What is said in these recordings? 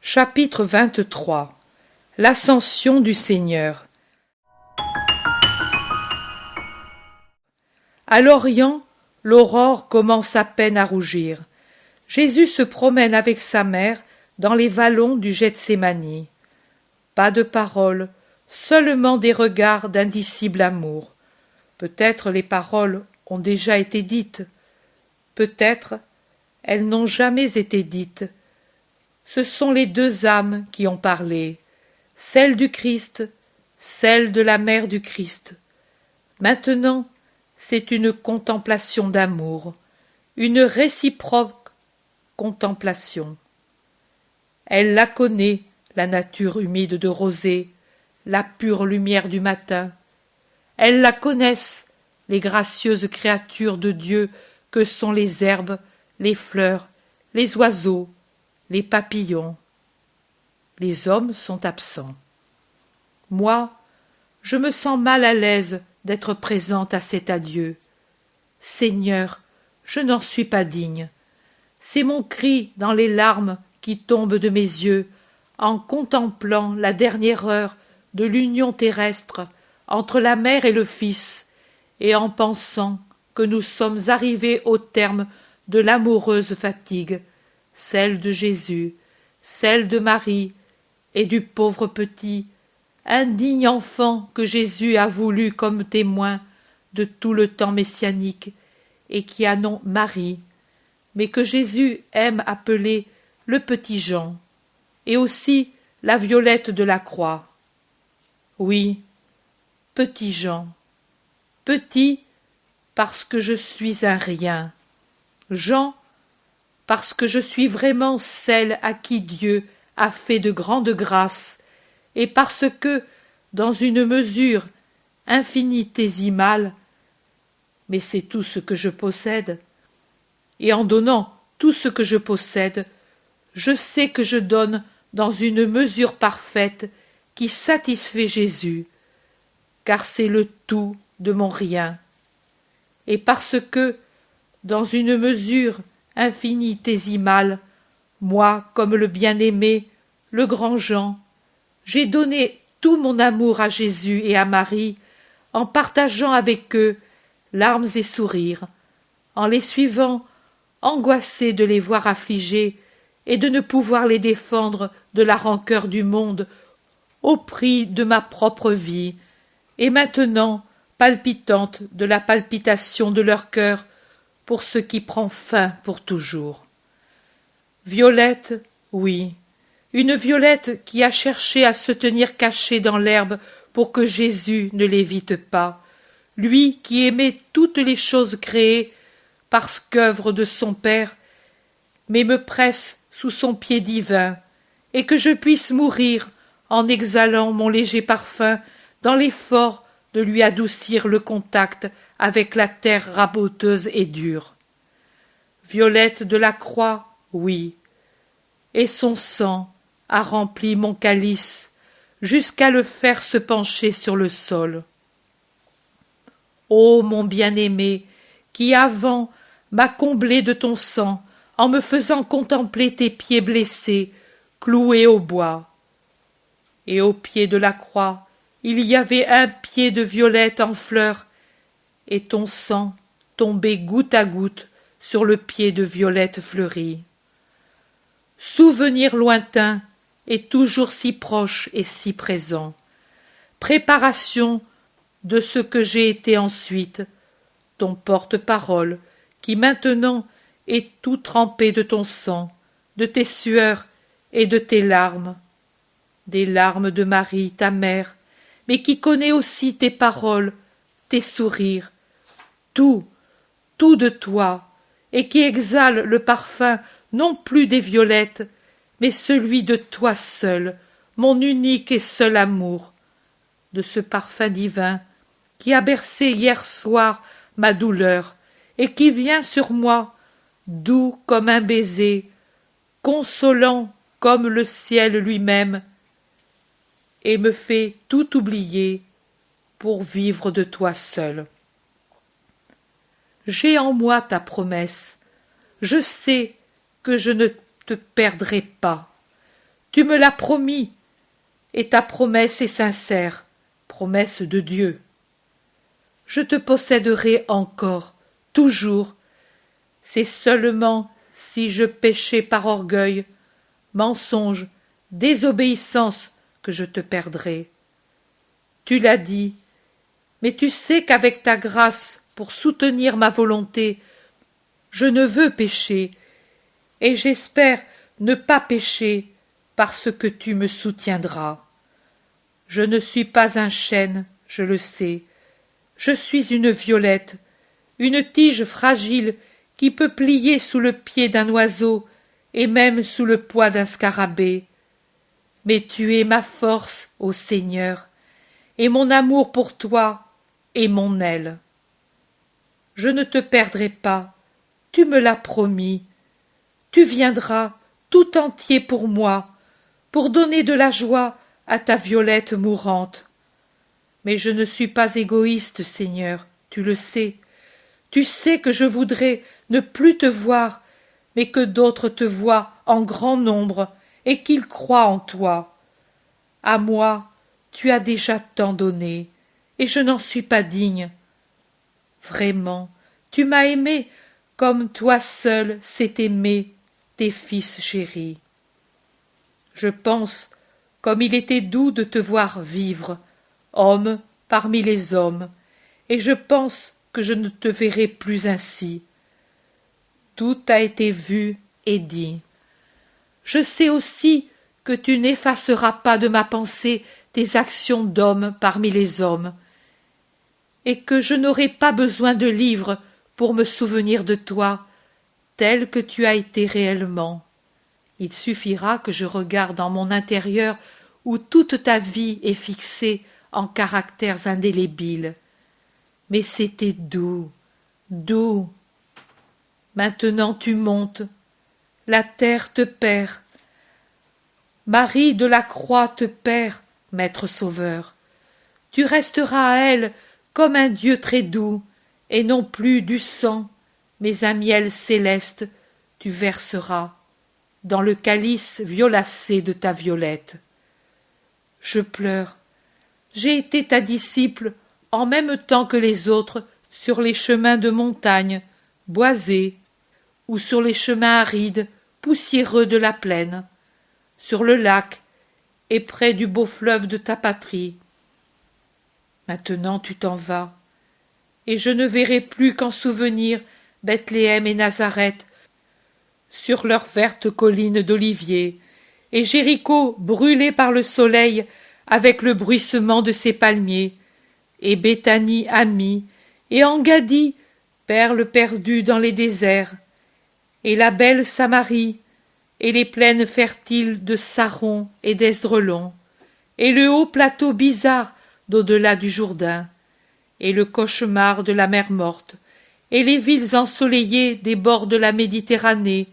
Chapitre 23. L'ascension du Seigneur. À l'Orient, l'aurore commence à peine à rougir. Jésus se promène avec sa mère dans les vallons du Gethsémani. Pas de paroles, seulement des regards d'indicible amour. Peut-être les paroles ont déjà été dites. Peut-être elles n'ont jamais été dites. Ce sont les deux âmes qui ont parlé, celle du Christ, celle de la mère du Christ. Maintenant, c'est une contemplation d'amour, une réciproque contemplation. Elle la connaît, la nature humide de rosée, la pure lumière du matin. Elles la connaissent, les gracieuses créatures de Dieu que sont les herbes, les fleurs, les oiseaux, les papillons. Les hommes sont absents. Moi, je me sens mal à l'aise d'être présente à cet adieu. Seigneur, je n'en suis pas digne. C'est mon cri dans les larmes qui tombent de mes yeux en contemplant la dernière heure de l'union terrestre entre la mère et le Fils, et en pensant que nous sommes arrivés au terme de l'amoureuse fatigue, celle de Jésus, celle de Marie et du pauvre petit, indigne enfant que Jésus a voulu comme témoin de tout le temps messianique et qui a nom Marie, mais que Jésus aime appeler le petit Jean, et aussi la violette de la croix. Oui, petit Jean, petit parce que je suis un rien, Jean parce que je suis vraiment celle à qui Dieu a fait de grandes grâces, et parce que, dans une mesure infinitésimale, mais c'est tout ce que je possède, et en donnant tout ce que je possède, je sais que je donne dans une mesure parfaite qui satisfait Jésus, car c'est le tout de mon rien, et parce que, dans une mesure infinitésimale, moi, comme le bien-aimé, le grand Jean, j'ai donné tout mon amour à Jésus et à Marie, en partageant avec eux larmes et sourires, en les suivant, angoissé de les voir affligés et de ne pouvoir les défendre de la rancœur du monde au prix de ma propre vie, et maintenant palpitante de la palpitation de leur cœur pour ce qui prend fin pour toujours. Violette, oui, une Violette qui a cherché à se tenir cachée dans l'herbe pour que Jésus ne l'évite pas, lui qui aimait toutes les choses créées parce qu'œuvre de son Père, mais me presse sous son pied divin, et que je puisse mourir en exhalant mon léger parfum dans l'effort de lui adoucir le contact avec la terre raboteuse et dure. Violette de la croix, oui, et son sang a rempli mon calice jusqu'à le faire se pencher sur le sol. Ô mon bien-aimé, qui avant m'as comblé de ton sang en me faisant contempler tes pieds blessés, cloués au bois. Et au pied de la croix, il y avait un pied de violette en fleurs, et ton sang tombait goutte à goutte sur le pied de violette fleurie. Souvenir lointain et toujours si proche et si présent, préparation de ce que j'ai été ensuite, ton porte-parole, qui maintenant est tout trempé de ton sang, de tes sueurs et de tes larmes, des larmes de Marie, ta mère, mais qui connaît aussi tes paroles, tes sourires, tout, tout de toi, et qui exhale le parfum non plus des violettes, mais celui de toi seul, mon unique et seul amour, de ce parfum divin qui a bercé hier soir ma douleur, et qui vient sur moi, doux comme un baiser, consolant comme le ciel lui-même, et me fait tout oublier pour vivre de toi seul. J'ai en moi ta promesse, je sais que je ne te perdrai pas. Tu me l'as promis, et ta promesse est sincère, promesse de Dieu. Je te posséderai encore, toujours. C'est seulement si je péchais par orgueil, mensonge, désobéissance, que je te perdrai. Tu l'as dit, mais tu sais qu'avec ta grâce, pour soutenir ma volonté, je ne veux pécher, et j'espère ne pas pécher parce que tu me soutiendras. Je ne suis pas un chêne, je le sais. Je suis une violette, une tige fragile qui peut plier sous le pied d'un oiseau et même sous le poids d'un scarabée. Mais tu es ma force, ô Seigneur, et mon amour pour toi est mon aile. Je ne te perdrai pas, tu me l'as promis. Tu viendras tout entier pour moi, pour donner de la joie à ta violette mourante. Mais je ne suis pas égoïste, Seigneur, tu le sais. Tu sais que je voudrais ne plus te voir, mais que d'autres te voient en grand nombre et qu'ils croient en toi. À moi, tu as déjà tant donné, et je n'en suis pas digne. Vraiment, tu m'as aimé comme toi seul sais aimer tes fils chéris. Je pense comme il était doux de te voir vivre, homme parmi les hommes, et je pense que je ne te verrai plus ainsi. Tout a été vu et dit. Je sais aussi que tu n'effaceras pas de ma pensée tes actions d'homme parmi les hommes, et que je n'aurai pas besoin de livres pour me souvenir de toi, tel que tu as été réellement. Il suffira que je regarde en mon intérieur où toute ta vie est fixée en caractères indélébiles. Mais c'était doux, doux. Maintenant tu montes, la terre te perd. Marie de la Croix te perd, Maître Sauveur. Tu resteras à elle comme un Dieu très doux, et non plus du sang, mais un miel céleste tu verseras dans le calice violacé de ta violette. Je pleure. J'ai été ta disciple en même temps que les autres sur les chemins de montagne, boisés, ou sur les chemins arides, poussiéreux de la plaine, sur le lac et près du beau fleuve de ta patrie. Maintenant tu t'en vas, et je ne verrai plus qu'en souvenir Bethléem et Nazareth, sur leurs vertes collines d'oliviers, et Jéricho brûlé par le soleil avec le bruissement de ses palmiers, et Béthanie amie, et Engaddi, perle perdue dans les déserts, et la belle Samarie, et les plaines fertiles de Saron et d'Esdrelon, et le haut plateau bizarre d'au-delà du Jourdain, et le cauchemar de la mer Morte, et les villes ensoleillées des bords de la Méditerranée,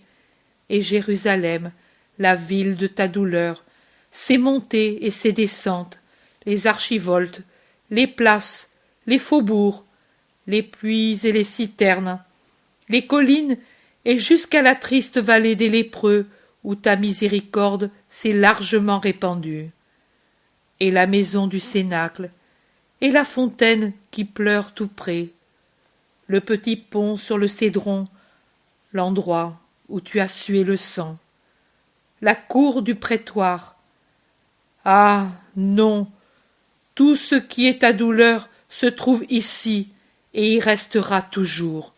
et Jérusalem, la ville de ta douleur, ses montées et ses descentes, les archivoltes, les places, les faubourgs, les puits et les citernes, les collines et jusqu'à la triste vallée des lépreux où ta miséricorde s'est largement répandue, et la maison du cénacle, et la fontaine qui pleure tout près, le petit pont sur le Cédron, l'endroit où tu as sué le sang, la cour du prétoire. Ah non, tout ce qui est ta douleur se trouve ici et y restera toujours.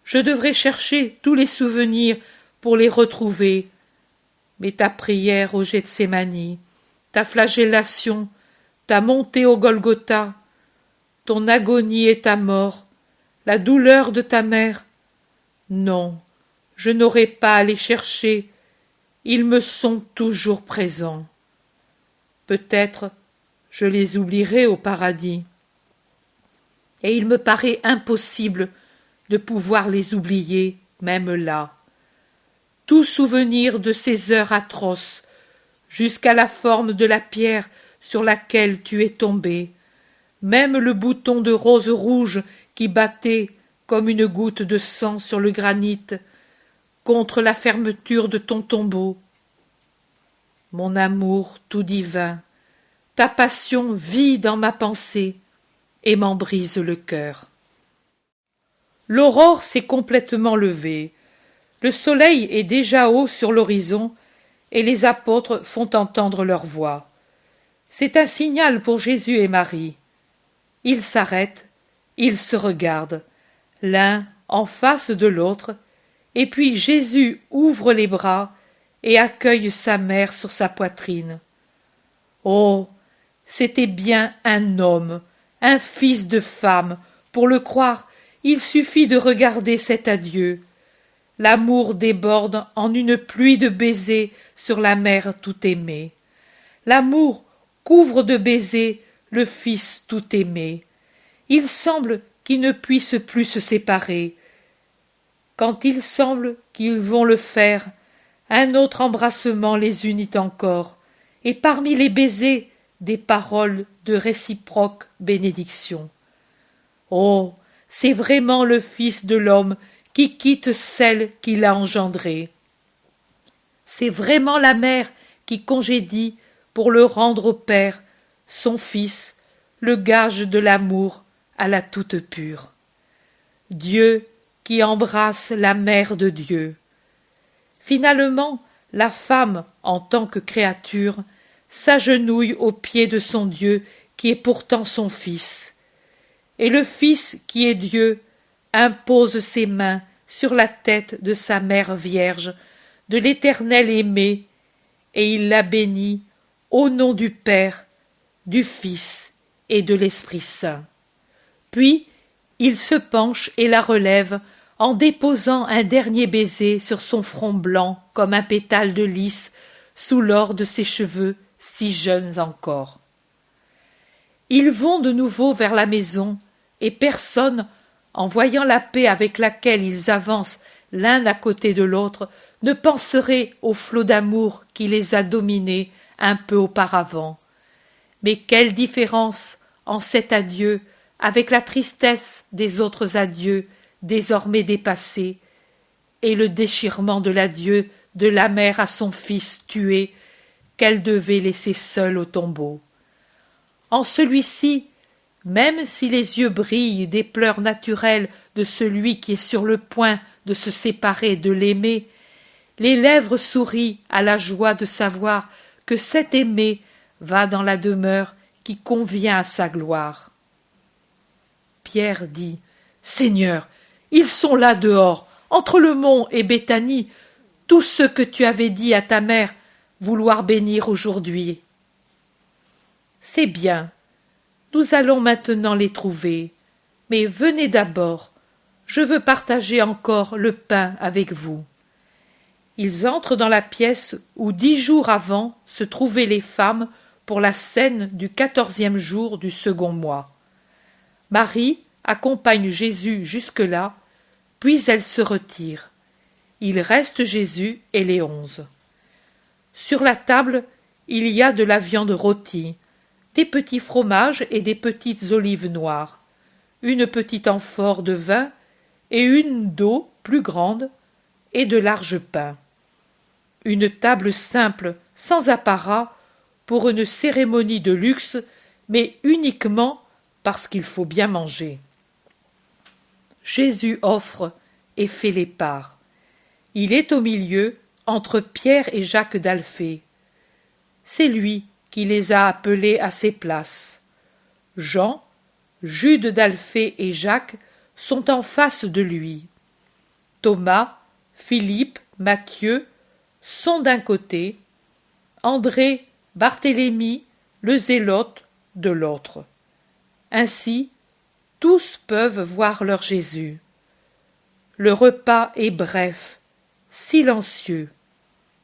Je devrais chercher tous les souvenirs pour les retrouver, mais ta prière au Gethsémani, ta flagellation, ta montée au Golgotha, ton agonie et ta mort, la douleur de ta mère, non, je n'aurai pas à les chercher, ils me sont toujours présents. Peut-être je les oublierai au paradis, et il me paraît impossible de pouvoir les oublier même là. Tout souvenir de ces heures atroces, jusqu'à la forme de la pierre sur laquelle tu es tombé, même le bouton de rose rouge qui battait comme une goutte de sang sur le granit contre la fermeture de ton tombeau. mon amour tout divin, ta passion vit dans ma pensée et m'en brise le cœur. L'aurore s'est complètement levée, le soleil est déjà haut sur l'horizon et les apôtres font entendre leur voix. C'est un signal pour Jésus et Marie. Ils s'arrêtent, ils se regardent, l'un en face de l'autre, et puis Jésus ouvre les bras et accueille sa mère sur sa poitrine. Oh, c'était bien un homme, un fils de femme. Pour le croire, il suffit de regarder cet adieu. L'amour déborde en une pluie de baisers sur la mère tout-aimée. L'amour couvre de baisers le fils tout-aimé. Il semble qu'ils ne puissent plus se séparer. Quand il semble qu'ils vont le faire, un autre embrassement les unit encore, et parmi les baisers, des paroles de réciproque bénédiction. Oh, c'est vraiment le Fils de l'homme qui quitte celle qui l'a engendré. C'est vraiment la mère qui congédie pour le rendre au Père, son Fils, le gage de l'amour à la toute pure. Dieu qui embrasse la mère de Dieu. Finalement, la femme, en tant que créature, s'agenouille aux pieds de son Dieu qui est pourtant son Fils. Et le Fils qui est Dieu impose ses mains sur la tête de sa mère vierge, de l'Éternel aimé, et il la bénit au nom du Père, du Fils et de l'Esprit Saint. Puis il se penche et la relève en déposant un dernier baiser sur son front blanc comme un pétale de lys sous l'or de ses cheveux si jeunes encore. Ils vont de nouveau vers la maison, et personne, en voyant la paix avec laquelle ils avancent l'un à côté de l'autre, ne penserait au flot d'amour qui les a dominés un peu auparavant. Mais quelle différence en cet adieu avec la tristesse des autres adieux désormais dépassés, et le déchirement de l'adieu de la mère à son fils tué, qu'elle devait laisser seul au tombeau. En celui-ci, même si les yeux brillent des pleurs naturels de celui qui est sur le point de se séparer de l'aimé, les lèvres sourient à la joie de savoir que cet aimé va dans la demeure qui convient à sa gloire. Pierre dit : Seigneur, ils sont là dehors, entre le mont et Béthanie, tous ceux que tu avais dit à ta mère vouloir bénir aujourd'hui. C'est bien, nous allons maintenant les trouver, mais venez d'abord, je veux partager encore le pain avec vous. Ils entrent dans la pièce où 10 jours avant se trouvaient les femmes pour la scène du 14e jour du second mois. Marie accompagne Jésus jusque-là, puis elle se retire. Il reste Jésus et les 11. Sur la table, il y a de la viande rôtie, des petits fromages et des petites olives noires, une petite amphore de vin et une d'eau plus grande, et de larges pains. Une table simple, sans apparat, pour une cérémonie de luxe, mais uniquement parce qu'il faut bien manger. Jésus offre et fait les parts. Il est au milieu, entre Pierre et Jacques d'Alphée. C'est lui qui les a appelés à ses places. Jean, Jude d'Alphée et Jacques sont en face de lui. Thomas, Philippe, Matthieu sont d'un côté, André, Barthélemy, le Zélote de l'autre. Ainsi, tous peuvent voir leur Jésus. Le repas est bref, silencieux.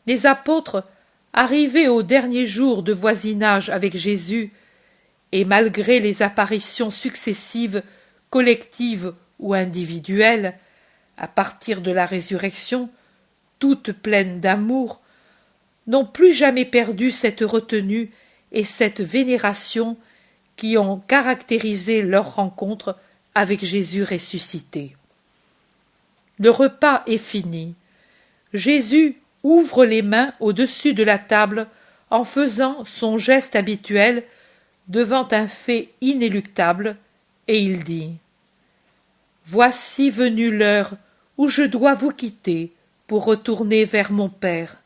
Les apôtres, arrivés au dernier jour de voisinage avec Jésus, et malgré les apparitions successives, collectives ou individuelles, à partir de la résurrection, toutes pleines d'amour, n'ont plus jamais perdu cette retenue et cette vénération qui ont caractérisé leur rencontre avec Jésus ressuscité. Le repas est fini. Jésus ouvre les mains au-dessus de la table en faisant son geste habituel devant un fait inéluctable, et il dit: Voici venue l'heure où je dois vous quitter pour retourner vers mon Père.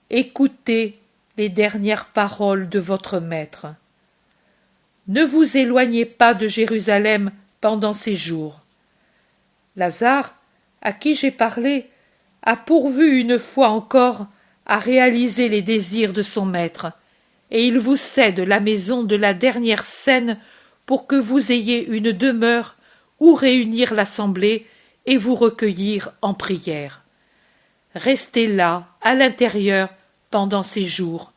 Écoutez les dernières paroles de votre Maître. Ne vous éloignez pas de Jérusalem pendant ces jours. Lazare, à qui j'ai parlé, a pourvu une fois encore à réaliser les désirs de son maître, et il vous cède la maison de la dernière scène pour que vous ayez une demeure où réunir l'assemblée et vous recueillir en prière. Restez là, à l'intérieur, pendant ces jours,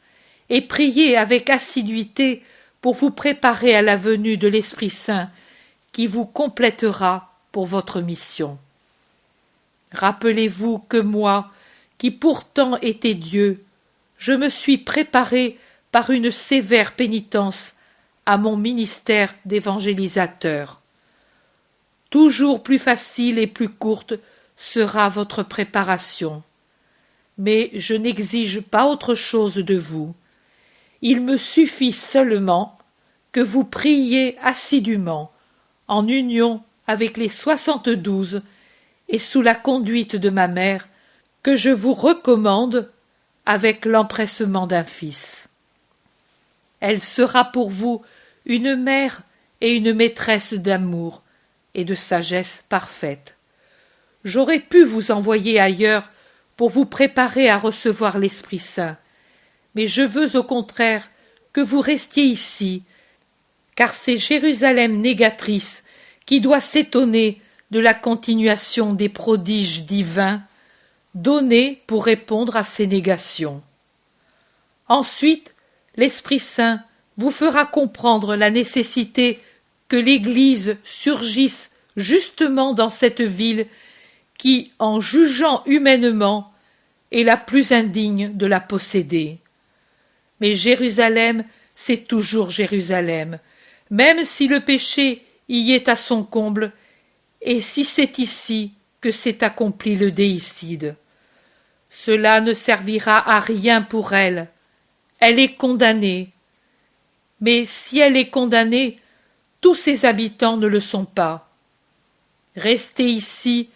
et priez avec assiduité pour vous préparer à la venue de l'Esprit Saint, qui vous complétera pour votre mission. Rappelez-vous que moi, qui pourtant étais Dieu, je me suis préparé par une sévère pénitence à mon ministère d'évangélisateur. Toujours plus facile et plus courte sera votre préparation. Mais je n'exige pas autre chose de vous. Il me suffit seulement que vous priez assidûment, en union avec les 72 et sous la conduite de ma mère, que je vous recommande avec l'empressement d'un fils. Elle sera pour vous une mère et une maîtresse d'amour et de sagesse parfaite. J'aurais pu vous envoyer ailleurs pour vous préparer à recevoir l'Esprit Saint, mais je veux au contraire que vous restiez ici, car c'est Jérusalem négatrice qui doit s'étonner de la continuation des prodiges divins donnés pour répondre à ces négations. Ensuite, l'Esprit Saint vous fera comprendre la nécessité que l'Église surgisse justement dans cette ville qui, en jugeant humainement, est la plus indigne de la posséder. Mais Jérusalem, c'est toujours Jérusalem, même si le péché y est à son comble, et si c'est ici que s'est accompli le déicide. Cela ne servira à rien pour elle. Elle est condamnée. Mais si elle est condamnée, tous ses habitants ne le sont pas. Restez ici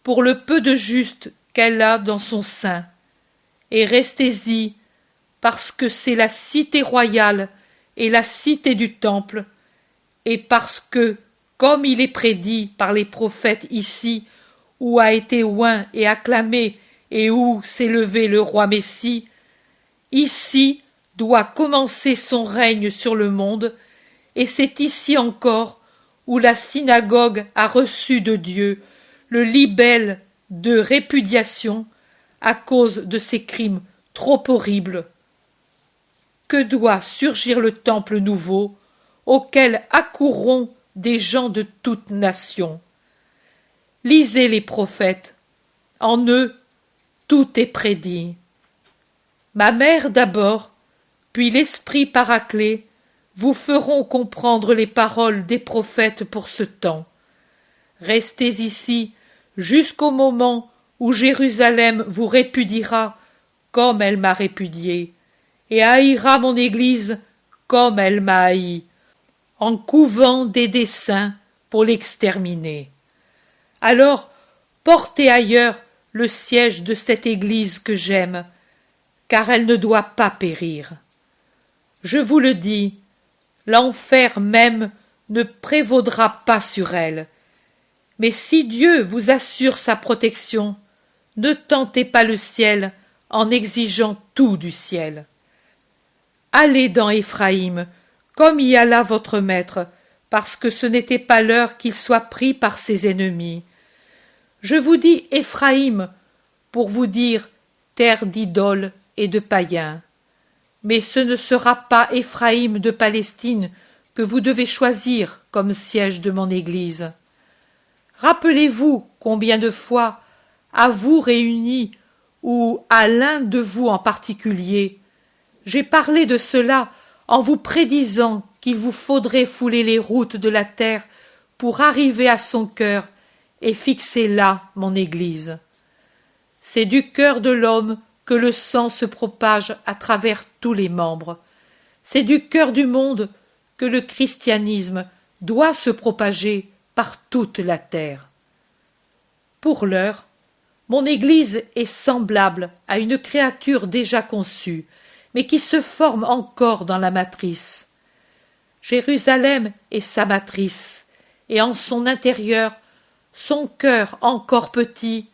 pour le peu de juste qu'elle a dans son sein, et restez-y parce que c'est la cité royale et la cité du temple, et parce que, comme il est prédit par les prophètes ici, où a été oint et acclamé et où s'est levé le roi Messie, ici doit commencer son règne sur le monde, et c'est ici encore où la synagogue a reçu de Dieu le libelle de répudiation à cause de ses crimes trop horribles. Que doit surgir le temple nouveau, auquel accourront des gens de toutes nations. Lisez les prophètes, en eux tout est prédit. Ma mère d'abord, puis l'Esprit Paraclet, vous feront comprendre les paroles des prophètes pour ce temps. Restez ici jusqu'au moment où Jérusalem vous répudiera comme elle m'a répudié, et haïra mon Église comme elle m'a haï, en couvant des desseins pour l'exterminer. Alors, portez ailleurs le siège de cette Église que j'aime, car elle ne doit pas périr. Je vous le dis, l'enfer même ne prévaudra pas sur elle. Mais si Dieu vous assure sa protection, ne tentez pas le ciel en exigeant tout du ciel. Allez dans Éphraïm, comme y alla votre maître, parce que ce n'était pas l'heure qu'il soit pris par ses ennemis. Je vous dis Éphraïm, pour vous dire terre d'idoles et de païens. Mais ce ne sera pas Éphraïm de Palestine que vous devez choisir comme siège de mon Église. Rappelez-vous combien de fois, à vous réunis, ou à l'un de vous en particulier, j'ai parlé de cela en vous prédisant qu'il vous faudrait fouler les routes de la terre pour arriver à son cœur et fixer là mon Église. C'est du cœur de l'homme que le sang se propage à travers tous les membres. C'est du cœur du monde que le christianisme doit se propager par toute la terre. Pour l'heure, mon Église est semblable à une créature déjà conçue, mais qui se forme encore dans la matrice. Jérusalem est sa matrice, et en son intérieur, son cœur encore petit,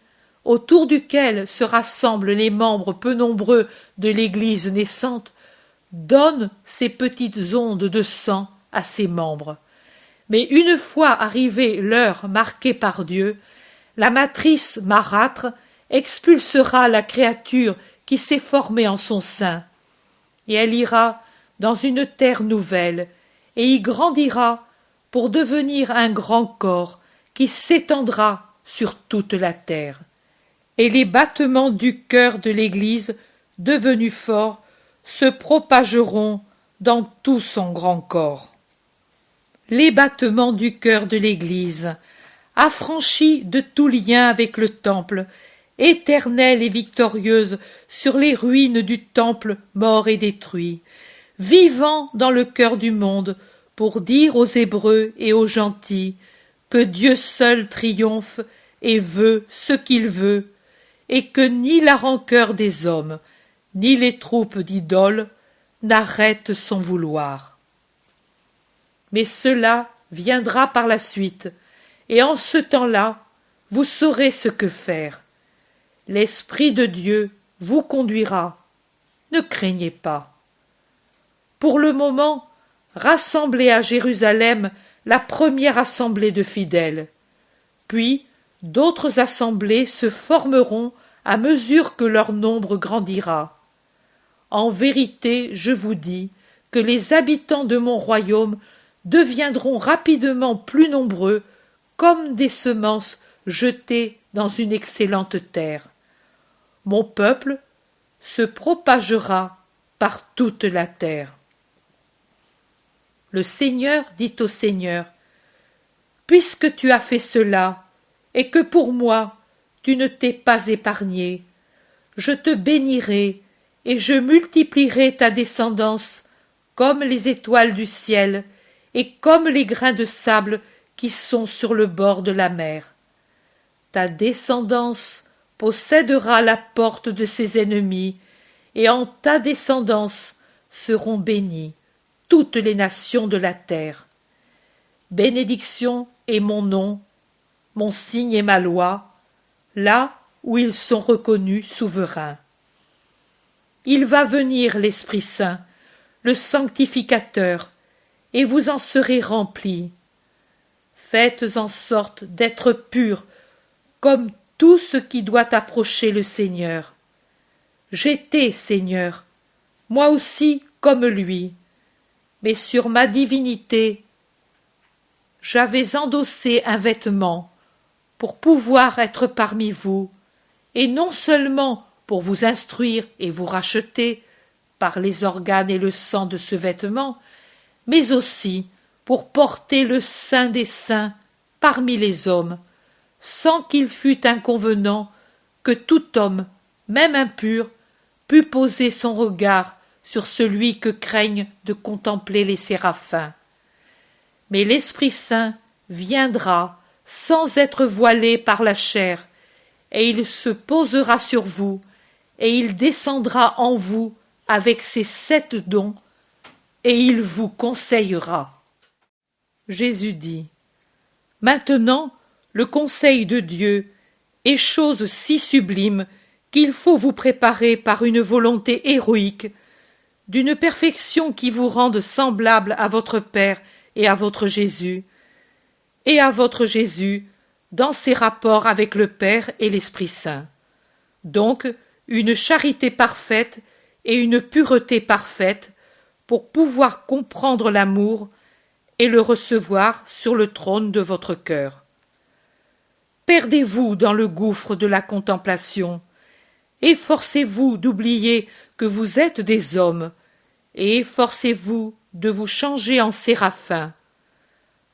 autour duquel se rassemblent les membres peu nombreux de l'Église naissante, donne ces petites ondes de sang à ses membres. Mais une fois arrivée l'heure marquée par Dieu, la matrice marâtre expulsera la créature qui s'est formée en son sein, et elle ira dans une terre nouvelle, et y grandira pour devenir un grand corps qui s'étendra sur toute la terre. Et les battements du cœur de l'Église, devenus forts, se propageront dans tout son grand corps. Les battements du cœur de l'Église, affranchie de tout lien avec le temple, éternelle et victorieuse sur les ruines du temple mort et détruit, vivant dans le cœur du monde pour dire aux Hébreux et aux gentils que Dieu seul triomphe et veut ce qu'il veut, et que ni la rancœur des hommes, ni les troupes d'idoles n'arrêtent son vouloir. Mais cela viendra par la suite, et en ce temps-là, vous saurez ce que faire. L'Esprit de Dieu vous conduira. Ne craignez pas. Pour le moment, rassemblez à Jérusalem la première assemblée de fidèles. Puis, d'autres assemblées se formeront à mesure que leur nombre grandira. En vérité, je vous dis que les habitants de mon royaume deviendront rapidement plus nombreux comme des semences jetées dans une excellente terre. Mon peuple se propagera par toute la terre. Le Seigneur dit au Seigneur, « Puisque tu as fait cela, et que pour moi tu ne t'es pas épargné, je te bénirai et je multiplierai ta descendance comme les étoiles du ciel et comme les grains de sable qui sont sur le bord de la mer. Ta descendance possédera la porte de ses ennemis, et en ta descendance seront bénies toutes les nations de la terre. Bénédiction est mon nom, mon signe est ma loi, là où ils sont reconnus souverains. Il va venir l'Esprit Saint, le sanctificateur, et vous en serez remplis. Faites en sorte d'être purs comme tout ce qui doit approcher le Seigneur. J'étais Seigneur, moi aussi comme lui, mais sur ma divinité, j'avais endossé un vêtement pour pouvoir être parmi vous, et non seulement pour vous instruire et vous racheter par les organes et le sang de ce vêtement, mais aussi pour porter le Saint des saints parmi les hommes, sans qu'il fût inconvenant que tout homme, même impur, pût poser son regard sur celui que craignent de contempler les séraphins. Mais l'Esprit Saint viendra sans être voilé par la chair, et il se posera sur vous, et il descendra en vous avec ses 7 dons, et il vous conseillera. Jésus dit, « Maintenant, le conseil de Dieu est chose si sublime qu'il faut vous préparer par une volonté héroïque, d'une perfection qui vous rende semblable à votre Père et à votre Jésus dans ses rapports avec le Père et l'Esprit Saint. Donc, une charité parfaite et une pureté parfaite pour pouvoir comprendre l'amour et le recevoir sur le trône de votre cœur. Perdez-vous dans le gouffre de la contemplation, efforcez-vous d'oublier que vous êtes des hommes, et efforcez-vous de vous changer en séraphins.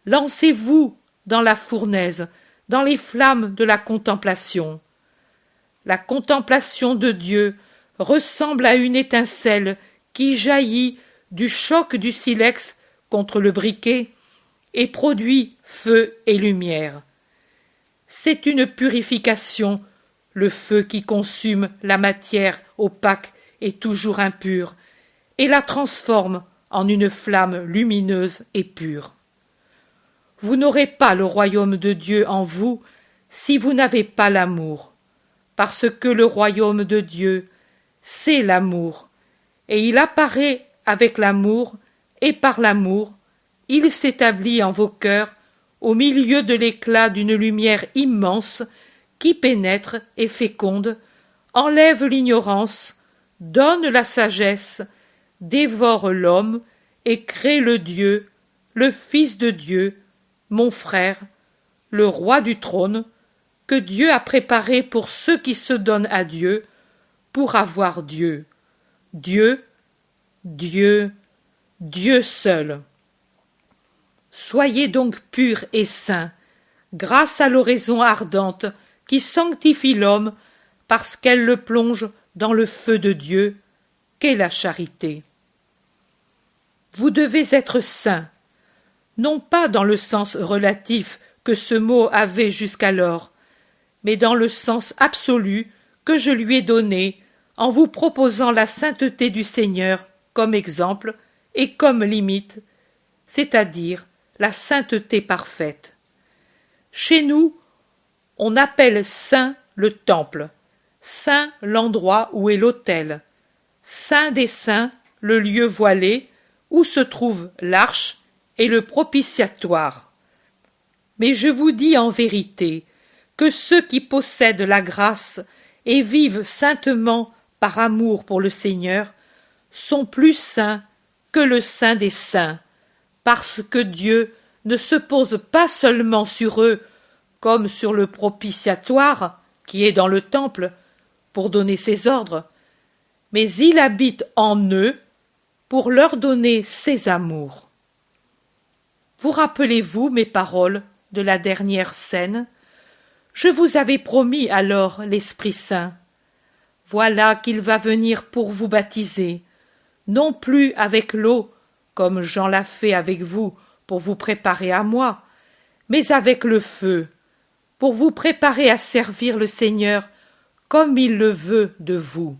Lancez-vous dans la fournaise, dans les flammes de la contemplation. La contemplation de Dieu ressemble à une étincelle qui jaillit du choc du silex contre le briquet et produit feu et lumière. C'est une purification, le feu qui consume la matière opaque et toujours impure, et la transforme en une flamme lumineuse et pure. Vous n'aurez pas le royaume de Dieu en vous si vous n'avez pas l'amour, parce que le royaume de Dieu, c'est l'amour, et il apparaît avec l'amour, et par l'amour, il s'établit en vos cœurs au milieu de l'éclat d'une lumière immense qui pénètre et féconde, enlève l'ignorance, donne la sagesse, dévore l'homme et crée le Dieu, le Fils de Dieu, mon frère, le roi du trône, que Dieu a préparé pour ceux qui se donnent à Dieu, pour avoir Dieu. Dieu, Dieu, Dieu seul. Soyez donc purs et saints, grâce à l'oraison ardente qui sanctifie l'homme parce qu'elle le plonge dans le feu de Dieu, qu'est la charité. Vous devez être saints, non pas dans le sens relatif que ce mot avait jusqu'alors, mais dans le sens absolu que je lui ai donné en vous proposant la sainteté du Seigneur comme exemple et comme limite, c'est-à-dire la sainteté parfaite. Chez nous, on appelle saint le temple, saint l'endroit où est l'autel, saint des saints le lieu voilé où se trouve l'arche et le propitiatoire. Mais je vous dis en vérité que ceux qui possèdent la grâce et vivent saintement par amour pour le Seigneur sont plus saints que le saint des saints, parce que Dieu ne se pose pas seulement sur eux comme sur le propitiatoire qui est dans le temple pour donner ses ordres, mais il habite en eux pour leur donner ses amours. Vous rappelez-vous mes paroles de la dernière scène? Je vous avais promis alors l'Esprit Saint. Voilà qu'il va venir pour vous baptiser, non plus avec l'eau, comme Jean l'a fait avec vous pour vous préparer à moi, mais avec le feu, pour vous préparer à servir le Seigneur comme il le veut de vous.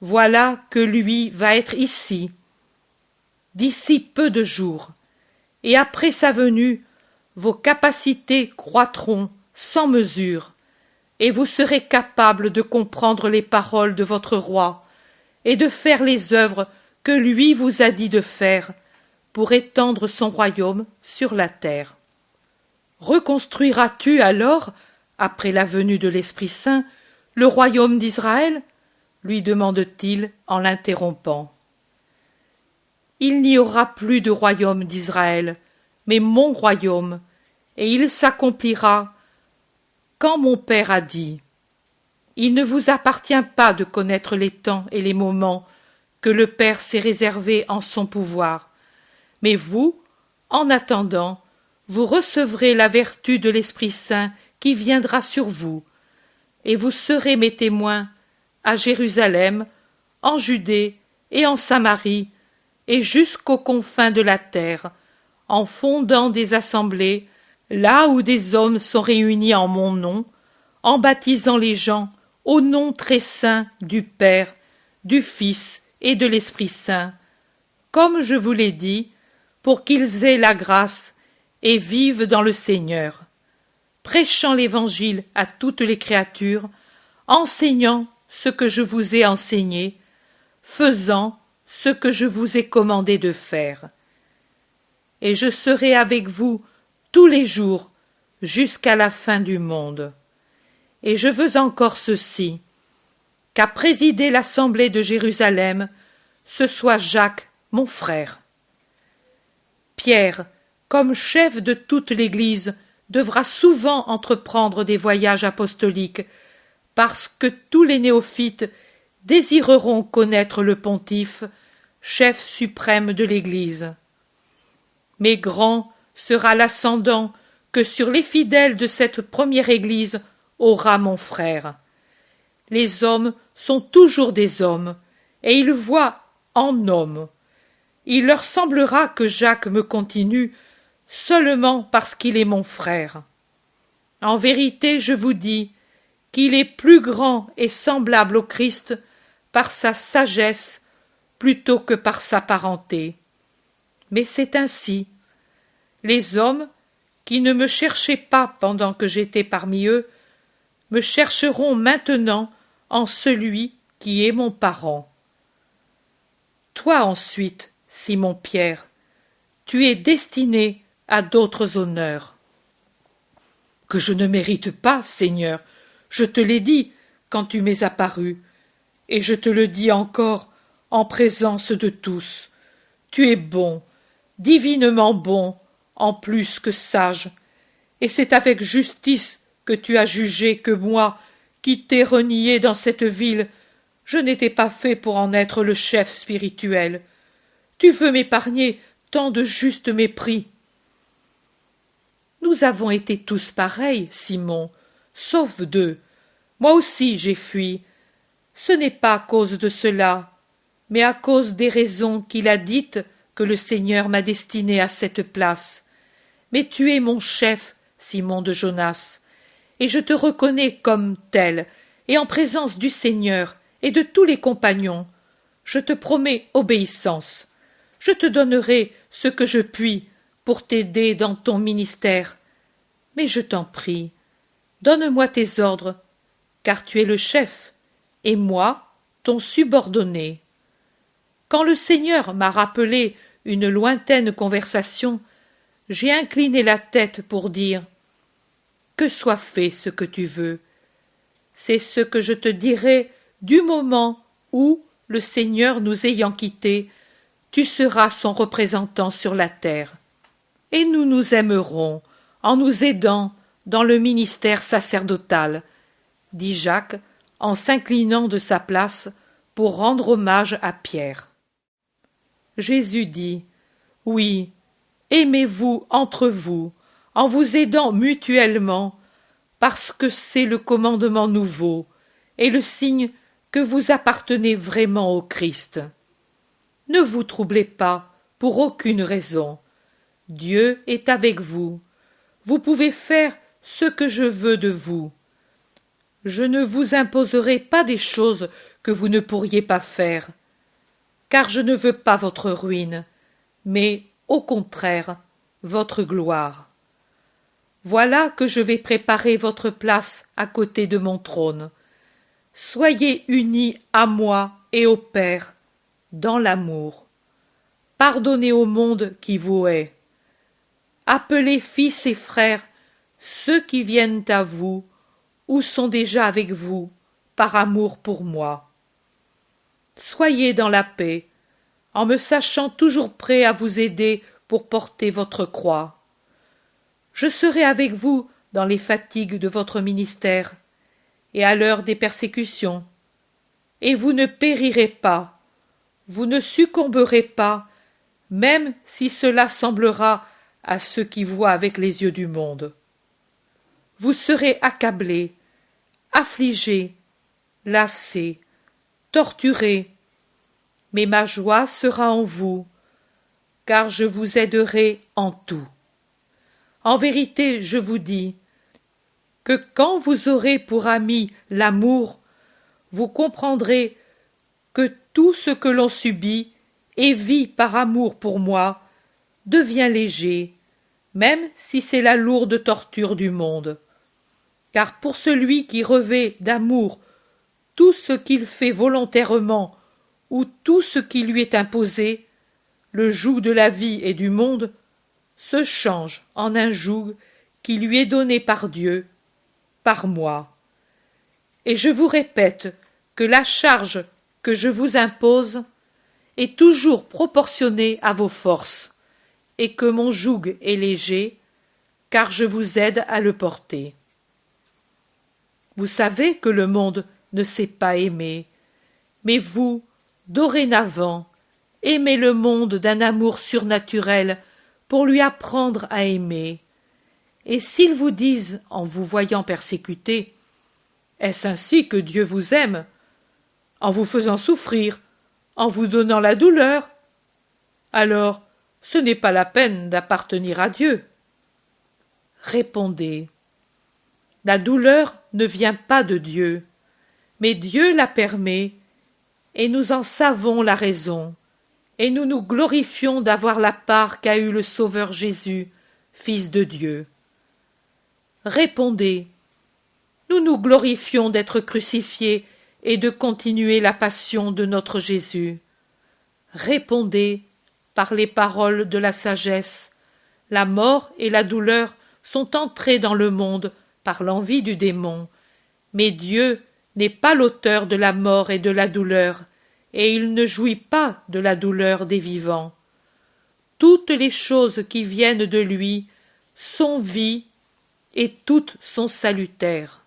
Voilà que lui va être ici, d'ici peu de jours, et après sa venue, vos capacités croîtront sans mesure, et vous serez capable de comprendre les paroles de votre roi, et de faire les œuvres que lui vous a dit de faire, pour étendre son royaume sur la terre. Reconstruiras-tu alors, après la venue de l'Esprit Saint, le royaume d'Israël? Lui demande-t-il en l'interrompant. Il n'y aura plus de royaume d'Israël, mais mon royaume, et il s'accomplira quand mon Père a dit. Il ne vous appartient pas de connaître les temps et les moments que le Père s'est réservés en son pouvoir, mais vous, en attendant, vous recevrez la vertu de l'Esprit Saint qui viendra sur vous, et vous serez mes témoins à Jérusalem, en Judée et en Samarie, et jusqu'aux confins de la terre, en fondant des assemblées, là où des hommes sont réunis en mon nom, en baptisant les gens au nom très saint du Père, du Fils et de l'Esprit Saint, comme je vous l'ai dit, pour qu'ils aient la grâce et vivent dans le Seigneur, prêchant l'Évangile à toutes les créatures, enseignant ce que je vous ai enseigné, faisant ce que je vous ai commandé de faire. Et je serai avec vous tous les jours jusqu'à la fin du monde. Et je veux encore ceci, qu'à présider l'assemblée de Jérusalem, ce soit Jacques, mon frère. Pierre, comme chef de toute l'Église, devra souvent entreprendre des voyages apostoliques, parce que tous les néophytes désireront connaître le pontife, chef suprême de l'Église. Mais grand sera l'ascendant que sur les fidèles de cette première Église aura mon frère. Les hommes sont toujours des hommes, et ils voient en homme. Il leur semblera que Jacques me continue seulement parce qu'il est mon frère. En vérité, je vous dis qu'il est plus grand et semblable au Christ par sa sagesse plutôt que par sa parenté. Mais c'est ainsi. Les hommes, qui ne me cherchaient pas pendant que j'étais parmi eux, me chercheront maintenant en celui qui est mon parent. Toi ensuite, Simon-Pierre, tu es destiné à d'autres honneurs. Que je ne mérite pas, Seigneur, je te l'ai dit quand tu m'es apparu, et je te le dis encore en présence de tous. Tu es bon, divinement bon, en plus que sage, et c'est avec justice que tu as jugé que moi, qui t'ai renié dans cette ville, je n'étais pas fait pour en être le chef spirituel. Tu veux m'épargner tant de juste mépris. Nous avons été tous pareils, Simon, sauf deux. Moi aussi j'ai fui. Ce n'est pas à cause de cela, mais à cause des raisons qu'il a dites que le Seigneur m'a destiné à cette place. Mais tu es mon chef, Simon de Jonas, et je te reconnais comme tel, et en présence du Seigneur et de tous les compagnons, je te promets obéissance. Je te donnerai ce que je puis pour t'aider dans ton ministère. Mais je t'en prie, donne-moi tes ordres, car tu es le chef, et moi, ton subordonné. Quand le Seigneur m'a rappelé une lointaine conversation, j'ai incliné la tête pour dire « Que soit fait ce que tu veux ». C'est ce que je te dirai du moment où, le Seigneur nous ayant quittés, tu seras son représentant sur la terre. Et nous nous aimerons en nous aidant dans le ministère sacerdotal, dit Jacques en s'inclinant de sa place pour rendre hommage à Pierre. Jésus dit « Oui, aimez-vous entre vous, en vous aidant mutuellement, parce que c'est le commandement nouveau et le signe que vous appartenez vraiment au Christ. Ne vous troublez pas pour aucune raison. Dieu est avec vous. Vous pouvez faire ce que je veux de vous. Je ne vous imposerai pas des choses que vous ne pourriez pas faire, car je ne veux pas votre ruine, mais, au contraire, votre gloire. Voilà que je vais préparer votre place à côté de mon trône. Soyez unis à moi et au Père, dans l'amour. Pardonnez au monde qui vous hait. Appelez fils et frères ceux qui viennent à vous ou sont déjà avec vous par amour pour moi. Soyez dans la paix, en me sachant toujours prêt à vous aider pour porter votre croix. Je serai avec vous dans les fatigues de votre ministère et à l'heure des persécutions, et vous ne périrez pas, vous ne succomberez pas, même si cela semblera à ceux qui voient avec les yeux du monde. Vous serez accablés, affligés, lassés, torturés, mais ma joie sera en vous, car je vous aiderai en tout. En vérité, je vous dis que quand vous aurez pour ami l'amour, vous comprendrez que tout ce que l'on subit et vit par amour pour moi devient léger, même si c'est la lourde torture du monde. Car pour celui qui revêt d'amour tout ce qu'il fait volontairement ou tout ce qui lui est imposé, le joug de la vie et du monde se change en un joug qui lui est donné par Dieu, par moi. Et je vous répète que la charge que je vous impose est toujours proportionnée à vos forces, et que mon joug est léger, car je vous aide à le porter. Vous savez que le monde ne sait pas aimer, mais vous, dorénavant, aimez le monde d'un amour surnaturel pour lui apprendre à aimer. Et s'ils vous disent, en vous voyant persécuté, Est-ce ainsi que Dieu vous aime? En vous faisant souffrir, en vous donnant la douleur? Alors, ce n'est pas la peine d'appartenir à Dieu. Répondez. La douleur ne vient pas de Dieu, mais Dieu la permet, et nous en savons la raison, et nous nous glorifions d'avoir la part qu'a eue le Sauveur Jésus, Fils de Dieu. Répondez. Nous nous glorifions d'être crucifiés et de continuer la passion de notre Jésus. Répondez par les paroles de la sagesse. La mort et la douleur sont entrées dans le monde par l'envie du démon, mais Dieu n'est pas l'auteur de la mort et de la douleur, et il ne jouit pas de la douleur des vivants. Toutes les choses qui viennent de lui sont vie, et toutes sont salutaires.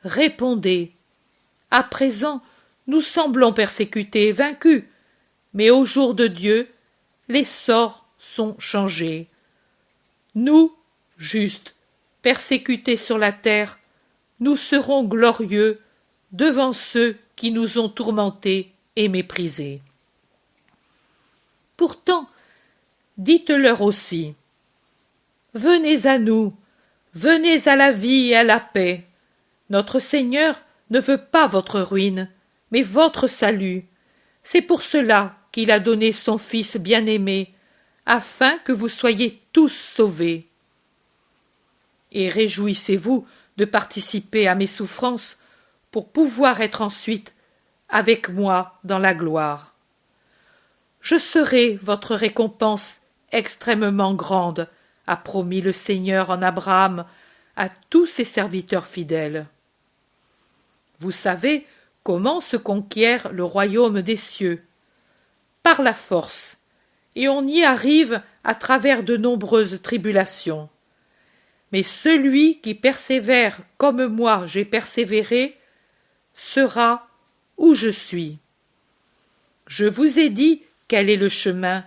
Répondez. À présent, nous semblons persécutés et vaincus, mais au jour de Dieu, les sorts sont changés. Nous, justes, persécutés sur la terre, nous serons glorieux devant ceux qui nous ont tourmentés et méprisés. Pourtant, dites-leur aussi, venez à nous, venez à la vie et à la paix. Notre Seigneur ne veut pas votre ruine, mais votre salut. C'est pour cela qu'il a donné son Fils bien-aimé, afin que vous soyez tous sauvés. Et réjouissez-vous de participer à mes souffrances pour pouvoir être ensuite avec moi dans la gloire. Je serai votre récompense extrêmement grande, a promis le Seigneur en Abraham à tous ses serviteurs fidèles. Vous savez comment se conquiert le royaume des cieux? Par la force, et on y arrive à travers de nombreuses tribulations. Mais celui qui persévère comme moi j'ai persévéré sera où je suis. Je vous ai dit quel est le chemin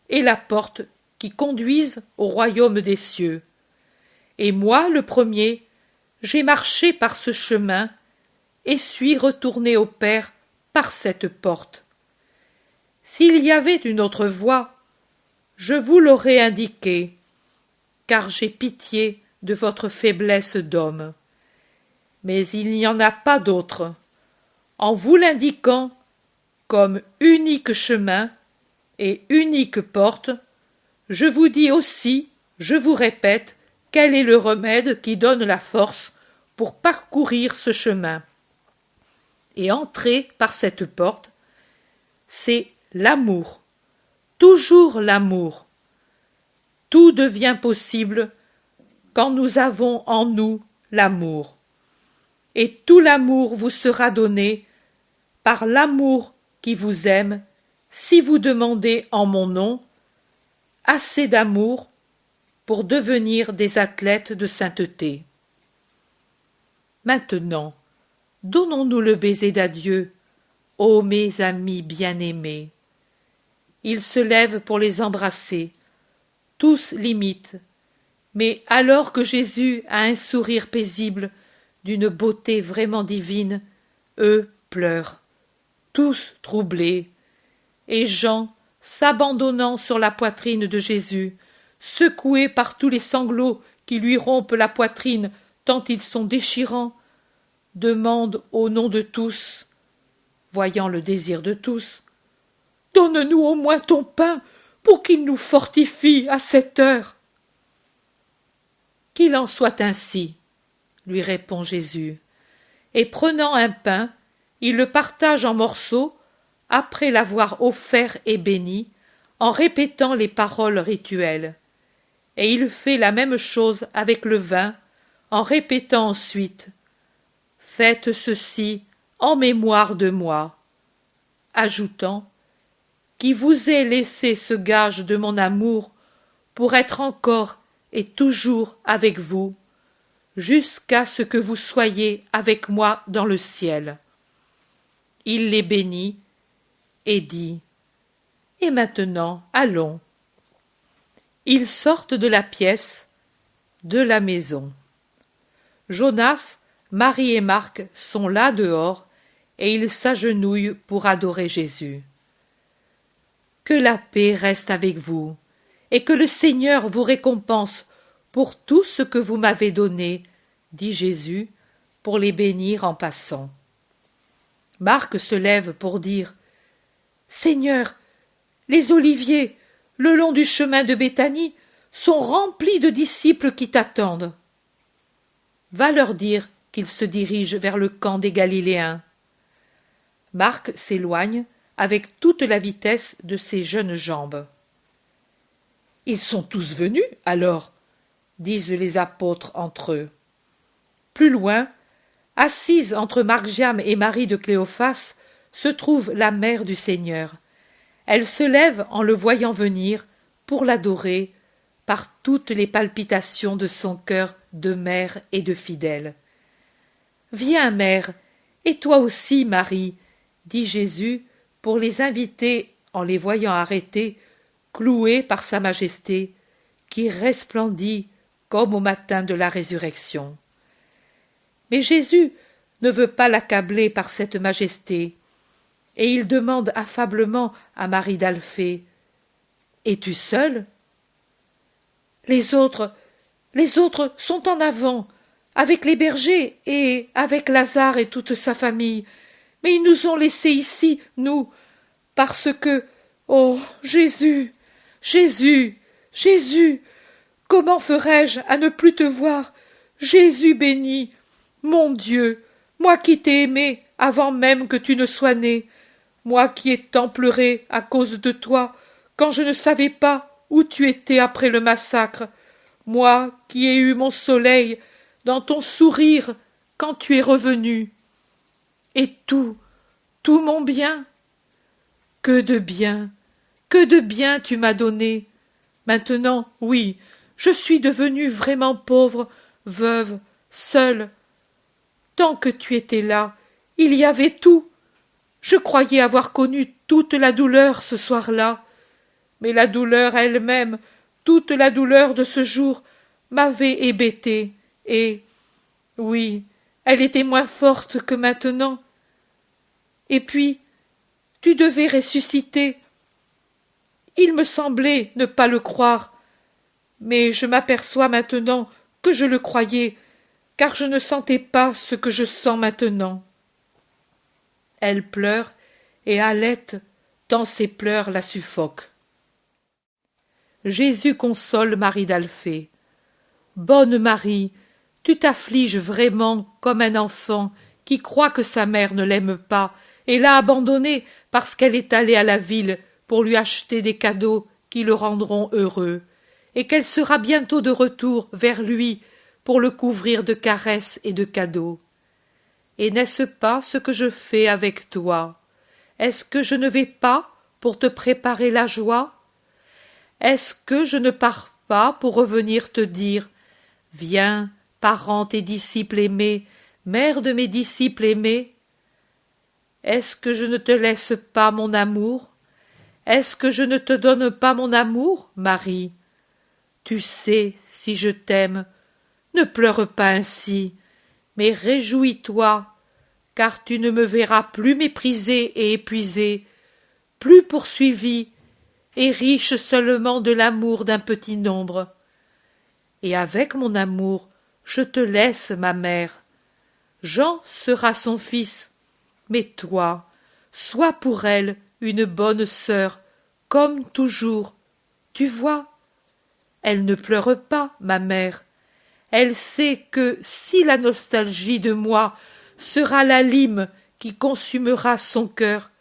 et la porte qui conduisent au royaume des cieux. Et moi, le premier, j'ai marché par ce chemin et suis retourné au Père par cette porte. S'il y avait une autre voie, je vous l'aurais indiquée, car j'ai pitié de votre faiblesse d'homme. Mais il n'y en a pas d'autre. En vous l'indiquant comme unique chemin et unique porte, je vous dis aussi, je vous répète, quel est le remède qui donne la force pour parcourir ce chemin. Et entrer par cette porte, c'est l'amour, toujours l'amour. Tout devient possible quand nous avons en nous l'amour. Et tout l'amour vous sera donné par l'amour qui vous aime, si vous demandez en mon nom assez d'amour pour devenir des athlètes de sainteté. Maintenant, donnons-nous le baiser d'adieu, ô mes amis bien-aimés. Ils se lèvent pour les embrasser, tous l'imitent, mais alors que Jésus a un sourire paisible, d'une beauté vraiment divine, eux pleurent, tous troublés, et Jean, s'abandonnant sur la poitrine de Jésus, secoué par tous les sanglots qui lui rompent la poitrine tant ils sont déchirants, demande au nom de tous, voyant le désir de tous, « Donne-nous au moins ton pain pour qu'il nous fortifie à cette heure. » « Qu'il en soit ainsi, » lui répond Jésus, et prenant un pain, il le partage en morceaux, après l'avoir offert et béni, en répétant les paroles rituelles. Et il fait la même chose avec le vin, en répétant ensuite « Faites ceci en mémoire de moi », ajoutant « Qui vous ai laissé ce gage de mon amour pour être encore et toujours avec vous, jusqu'à ce que vous soyez avec moi dans le ciel. » Il les bénit et dit « Et maintenant, allons. » Ils sortent de la pièce, de la maison. Jonas Marie et Marc sont là dehors, et ils s'agenouillent pour adorer Jésus. Que la paix reste avec vous, et que le Seigneur vous récompense pour tout ce que vous m'avez donné, dit Jésus, pour les bénir en passant. Marc se lève pour dire « Seigneur, les oliviers, le long du chemin de Béthanie, sont remplis de disciples qui t'attendent. » Va leur dire qu'ils se dirigent vers le camp des Galiléens. Marc s'éloigne avec toute la vitesse de ses jeunes jambes. « Ils sont tous venus, alors ?» disent les apôtres entre eux. Plus loin, assise entre Marc-Jam et Marie de Cléophas, se trouve la mère du Seigneur. Elle se lève en le voyant venir pour l'adorer par toutes les palpitations de son cœur de mère et de fidèle. « Viens, mère, et toi aussi, Marie, » dit Jésus pour les inviter en les voyant arrêtés, cloués par sa majesté, qui resplendit comme au matin de la résurrection. Mais Jésus ne veut pas l'accabler par cette majesté, et il demande affablement à Marie d'Alphée « Es-tu seule ?» Les autres sont en avant, avec les bergers et avec Lazare et toute sa famille, mais ils nous ont laissés ici, nous, parce que, oh, Jésus, Jésus, Jésus, comment ferais-je à ne plus te voir, Jésus béni, mon Dieu, moi qui t'ai aimé avant même que tu ne sois né, moi qui ai tant pleuré à cause de toi, quand je ne savais pas où tu étais après le massacre, moi qui ai eu mon soleil dans ton sourire quand tu es revenu. Et tout mon bien, que de bien tu m'as donné. Maintenant, oui, je suis devenue vraiment pauvre, veuve, seule. Tant que tu étais là, il y avait tout. Je croyais avoir connu toute la douleur ce soir-là, mais la douleur elle-même, toute la douleur de ce jour, m'avait hébétée, et, oui, elle était moins forte que maintenant. Et puis, tu devais ressusciter. Il me semblait ne pas le croire, mais je m'aperçois maintenant que je le croyais, car je ne sentais pas ce que je sens maintenant. Elle pleure et halète, tant ses pleurs la suffoquent. Jésus console Marie d'Alphée. Bonne Marie, tu t'affliges vraiment comme un enfant qui croit que sa mère ne l'aime pas et l'a abandonnée parce qu'elle est allée à la ville pour lui acheter des cadeaux qui le rendront heureux, et qu'elle sera bientôt de retour vers lui pour le couvrir de caresses et de cadeaux. Et n'est-ce pas ce que je fais avec toi? Est-ce que je ne vais pas pour te préparer la joie? Est-ce que je ne pars pas pour revenir te dire « Viens, parent et disciple aimé, mère de mes disciples aimés » Est-ce que je ne te laisse pas mon amour? Est-ce que je ne te donne pas mon amour, Marie? Tu sais si je t'aime. Ne pleure pas ainsi, mais réjouis-toi, car tu ne me verras plus méprisée et épuisée, plus poursuivie, et riche seulement de l'amour d'un petit nombre. Et avec mon amour, je te laisse, ma mère. Jean sera son fils, mais toi, sois pour elle une bonne sœur, comme toujours. Tu vois, elle ne pleure pas, ma mère. Elle sait que si la nostalgie de moi sera la lime qui consumera son cœur,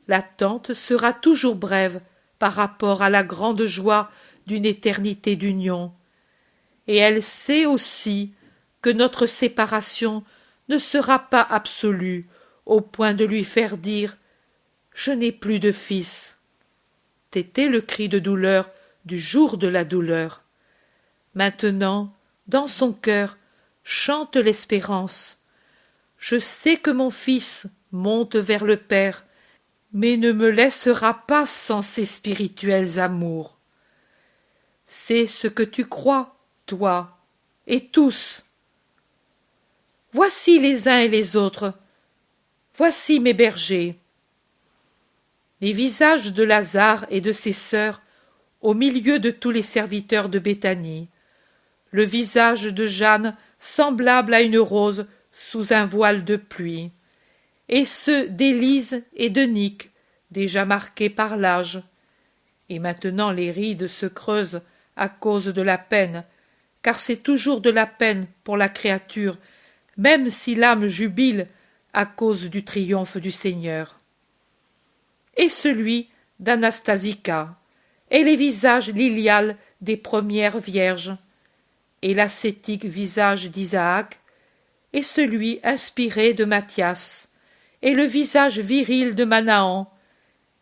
l'attente sera toujours brève par rapport à la grande joie d'une éternité d'union. Et elle sait aussi que notre séparation ne sera pas absolue au point de lui faire dire « Je n'ai plus de fils ». C'était le cri de douleur du jour de la douleur. Maintenant, dans son cœur, chante l'espérance. Je sais que mon fils monte vers le Père, mais ne me laissera pas sans ses spirituels amours. C'est ce que tu crois, toi, et tous. Voici les uns et les autres. Voici mes bergers. Les visages de Lazare et de ses sœurs au milieu de tous les serviteurs de Béthanie. Le visage de Jeanne semblable à une rose sous un voile de pluie. Et ceux d'Élise et de Nick, déjà marqués par l'âge. Et maintenant les rides se creusent à cause de la peine, car c'est toujours de la peine pour la créature, même si l'âme jubile à cause du triomphe du Seigneur. Et celui d'Anastasica, et les visages liliales des premières vierges, et l'ascétique visage d'Isaac, et celui inspiré de Matthias, et le visage viril de Manahan,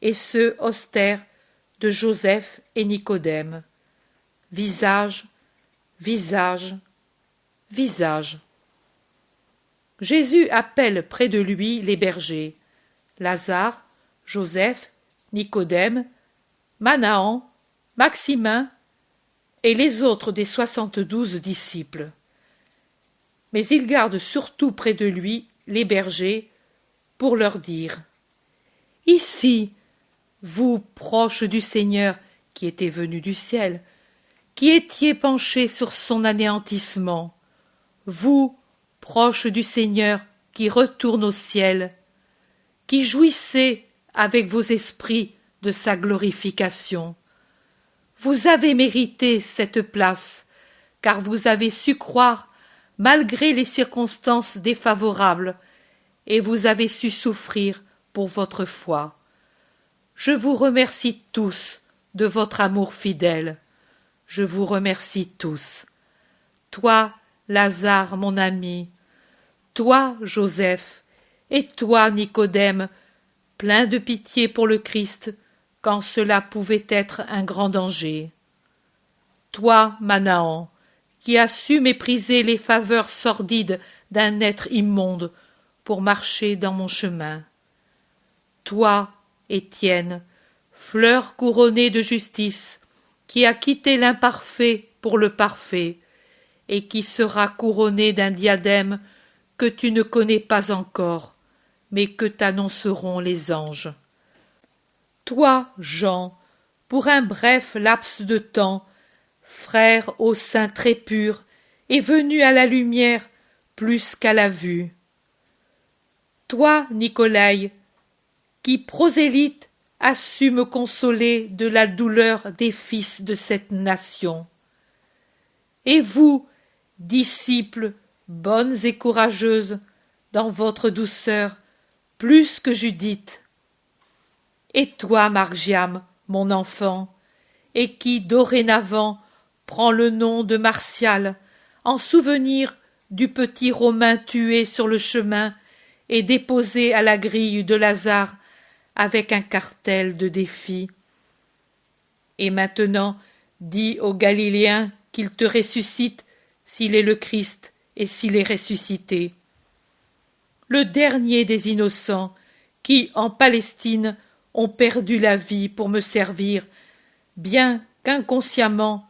et ceux austères de Joseph et Nicodème. Visage, visage, visage. Jésus appelle près de lui les bergers, Lazare, Joseph, Nicodème, Manahan, Maximin et les autres des 72 disciples. Mais il garde surtout près de lui les bergers pour leur dire « Ici, vous proches du Seigneur qui était venu du ciel, qui étiez penchés sur son anéantissement, vous, proches du Seigneur qui retourne au ciel, qui jouissez avec vos esprits de sa glorification. Vous avez mérité cette place, car vous avez su croire malgré les circonstances défavorables, et vous avez su souffrir pour votre foi. Je vous remercie tous de votre amour fidèle. Je vous remercie tous. Toi, Lazare, mon ami, toi, Joseph, et toi, Nicodème, plein de pitié pour le Christ, quand cela pouvait être un grand danger. Toi, Manahan, qui as su mépriser les faveurs sordides d'un être immonde pour marcher dans mon chemin. Toi, Étienne, fleur couronnée de justice, qui a quitté l'imparfait pour le parfait, et qui sera couronné d'un diadème que tu ne connais pas encore, mais que t'annonceront les anges. Toi, Jean, pour un bref laps de temps, frère au sein très pur, et venu à la lumière plus qu'à la vue. Toi, Nicolaï, qui prosélyte as su me consoler de la douleur des fils de cette nation. Et vous, disciples, bonnes et courageuses, dans votre douceur, plus que Judith. Et toi, Margiam, mon enfant, et qui, dorénavant, prend le nom de Martial, en souvenir du petit Romain tué sur le chemin et déposé à la grille de Lazare avec un cartel de défi. Et maintenant, dis aux Galiléens qu'il te ressuscite s'il est le Christ et s'il est ressuscité. Le dernier des innocents qui, en Palestine, ont perdu la vie pour me servir, bien qu'inconsciemment,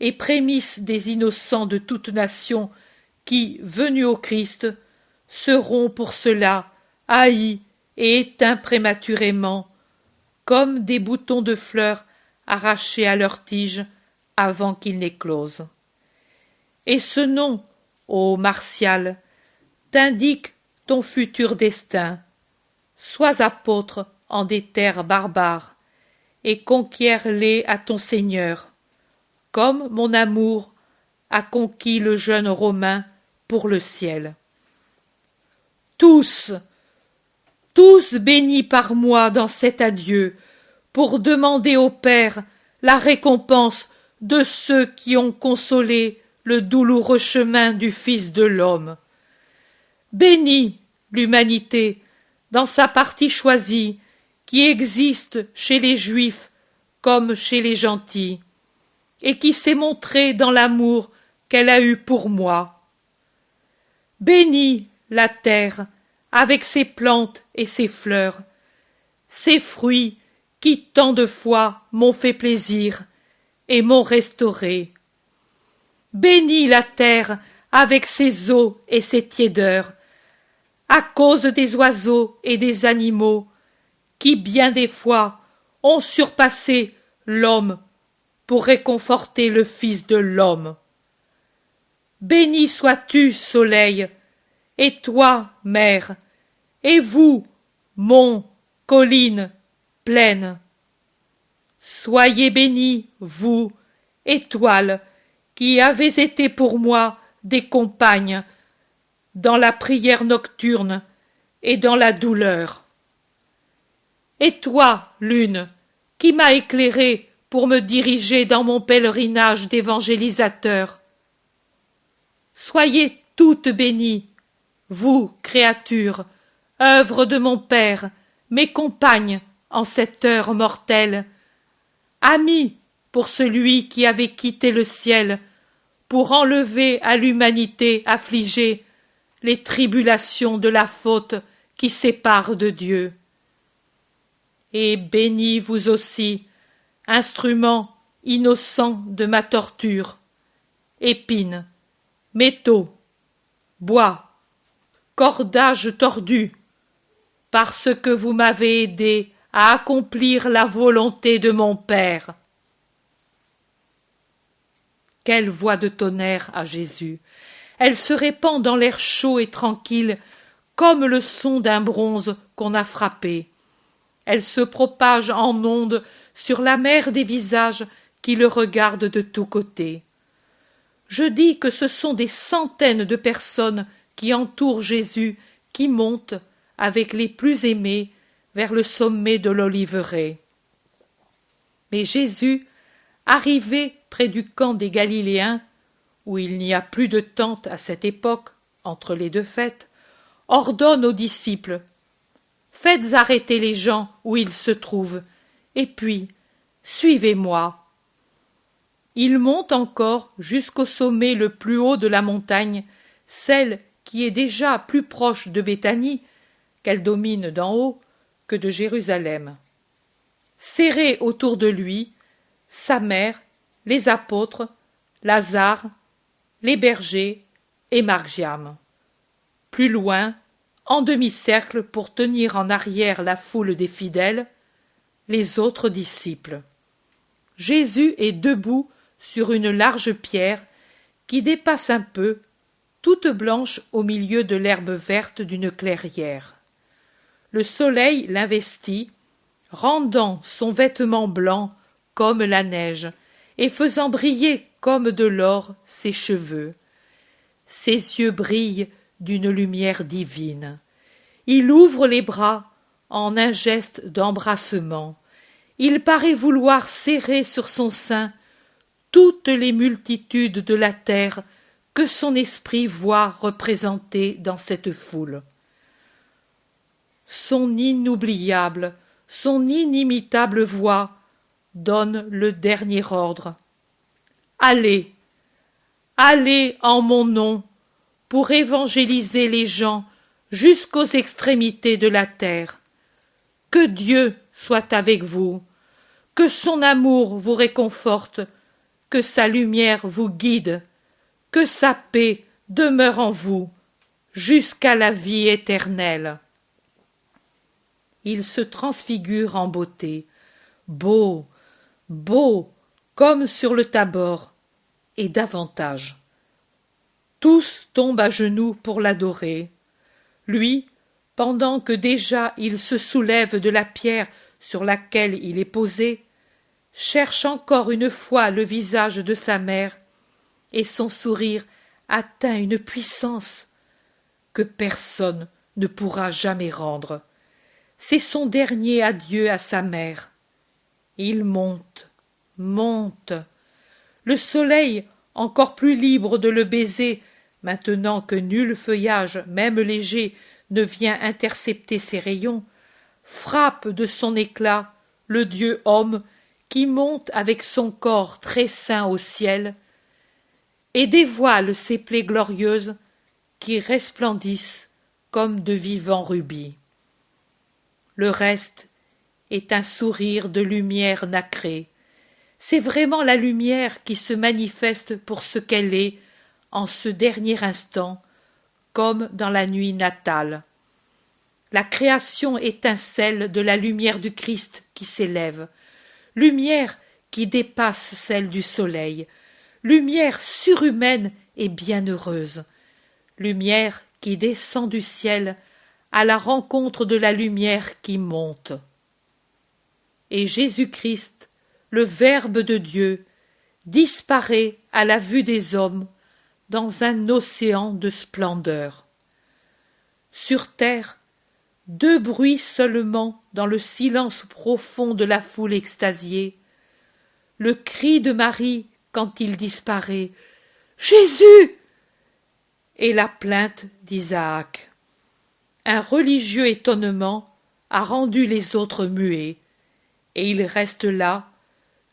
et prémisse des innocents de toute nation qui, venus au Christ, seront pour cela haïs et éteints prématurément, comme des boutons de fleurs arrachés à leur tige avant qu'ils n'éclosent. Et ce nom, ô Martial, t'indique ton futur destin. Sois apôtre en des terres barbares, et conquiers-les à ton Seigneur, comme mon amour a conquis le jeune Romain pour le ciel. Tous, tous bénis par moi dans cet adieu, pour demander au Père la récompense de ceux qui ont consolé le douloureux chemin du Fils de l'homme. Bénis l'humanité dans sa partie choisie, qui existe chez les Juifs comme chez les gentils, et qui s'est montrée dans l'amour qu'elle a eu pour moi. Bénis la terre avec ses plantes et ses fleurs, ses fruits qui tant de fois m'ont fait plaisir et m'ont restauré. Bénis la terre avec ses eaux et ses tiédeurs, à cause des oiseaux et des animaux, qui bien des fois ont surpassé l'homme pour réconforter le Fils de l'homme. Béni sois-tu, soleil, et toi, mer, et vous, monts, collines, plaines. Soyez bénis, vous, étoiles, qui avez été pour moi des compagnes dans la prière nocturne et dans la douleur. Et toi, lune, qui m'as éclairé pour me diriger dans mon pèlerinage d'évangélisateur. Soyez toutes bénies, vous, créatures, œuvre de mon Père, mes compagnes en cette heure mortelle, amis pour celui qui avait quitté le ciel, pour enlever à l'humanité affligée les tribulations de la faute qui sépare de Dieu. Et bénis vous aussi, instruments innocents de ma torture, épines, métaux, bois, cordages tordus, parce que vous m'avez aidé à accomplir la volonté de mon Père. Quelle voix de tonnerre à Jésus! Elle se répand dans l'air chaud et tranquille, comme le son d'un bronze qu'on a frappé. Elle se propage en ondes sur la mer des visages qui le regardent de tous côtés. Je dis que ce sont des centaines de personnes qui entourent Jésus, qui montent, avec les plus aimés, vers le sommet de l'Oliveraie. Mais Jésus, arrivé près du camp des Galiléens, où il n'y a plus de tente à cette époque, entre les deux fêtes, ordonne aux disciples « Faites arrêter les gens où ils se trouvent, et puis, suivez-moi. » Il monte encore jusqu'au sommet le plus haut de la montagne, celle qui est déjà plus proche de Béthanie, qu'elle domine d'en haut, que de Jérusalem. Serrés autour de lui, sa mère, les apôtres, Lazare, les bergers et Margiam. Plus loin, en demi-cercle pour tenir en arrière la foule des fidèles, les autres disciples. Jésus est debout sur une large pierre qui dépasse un peu, toute blanche au milieu de l'herbe verte d'une clairière. Le soleil l'investit, rendant son vêtement blanc comme la neige et faisant briller comme de l'or ses cheveux. Ses yeux brillent d'une lumière divine. Il ouvre les bras en un geste d'embrassement. Il paraît vouloir serrer sur son sein toutes les multitudes de la terre que son esprit voit représentées dans cette foule. Son inoubliable, son inimitable voix donne le dernier ordre. Allez, allez en mon nom pour évangéliser les gens jusqu'aux extrémités de la terre. Que Dieu soit avec vous, que son amour vous réconforte, que sa lumière vous guide, que sa paix demeure en vous jusqu'à la vie éternelle. Il se transfigure en beauté, beau, beau, comme sur le Tabor, et davantage. Tous tombent à genoux pour l'adorer. Lui, pendant que déjà il se soulève de la pierre sur laquelle il est posé, cherche encore une fois le visage de sa mère, et son sourire atteint une puissance que personne ne pourra jamais rendre. C'est son dernier adieu à sa mère. Il monte, monte. Le soleil, encore plus libre de le baiser, maintenant que nul feuillage, même léger, ne vient intercepter ses rayons, frappe de son éclat le Dieu homme qui monte avec son corps très saint au ciel et dévoile ses plaies glorieuses qui resplendissent comme de vivants rubis. Le reste est un sourire de lumière nacrée. C'est vraiment la lumière qui se manifeste pour ce qu'elle est, en ce dernier instant, comme dans la nuit natale. La création étincelle de la lumière du Christ qui s'élève, lumière qui dépasse celle du soleil, lumière surhumaine et bienheureuse, lumière qui descend du ciel à la rencontre de la lumière qui monte. Et Jésus-Christ, le Verbe de Dieu, disparaît à la vue des hommes dans un océan de splendeur. Sur terre, 2 bruits seulement dans le silence profond de la foule extasiée. Le cri de Marie quand il disparaît « Jésus !» et la plainte d'Isaac. Un religieux étonnement a rendu les autres muets, et ils restent là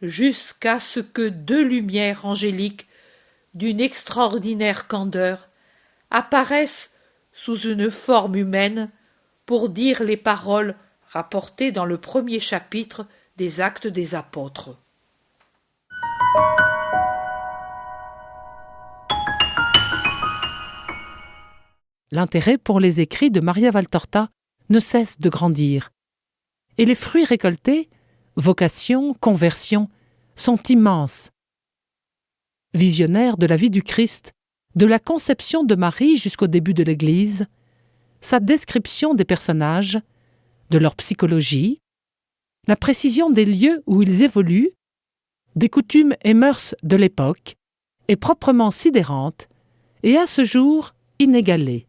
jusqu'à ce que 2 lumières angéliques d'une extraordinaire candeur apparaissent sous une forme humaine pour dire les paroles rapportées dans le 1er chapitre des Actes des Apôtres. L'intérêt pour les écrits de Maria Valtorta ne cesse de grandir. Et les fruits récoltés, vocation, conversion, sont immenses. Visionnaire de la vie du Christ, de la conception de Marie jusqu'au début de l'Église, sa description des personnages, de leur psychologie, la précision des lieux où ils évoluent, des coutumes et mœurs de l'époque, est proprement sidérante et à ce jour inégalée.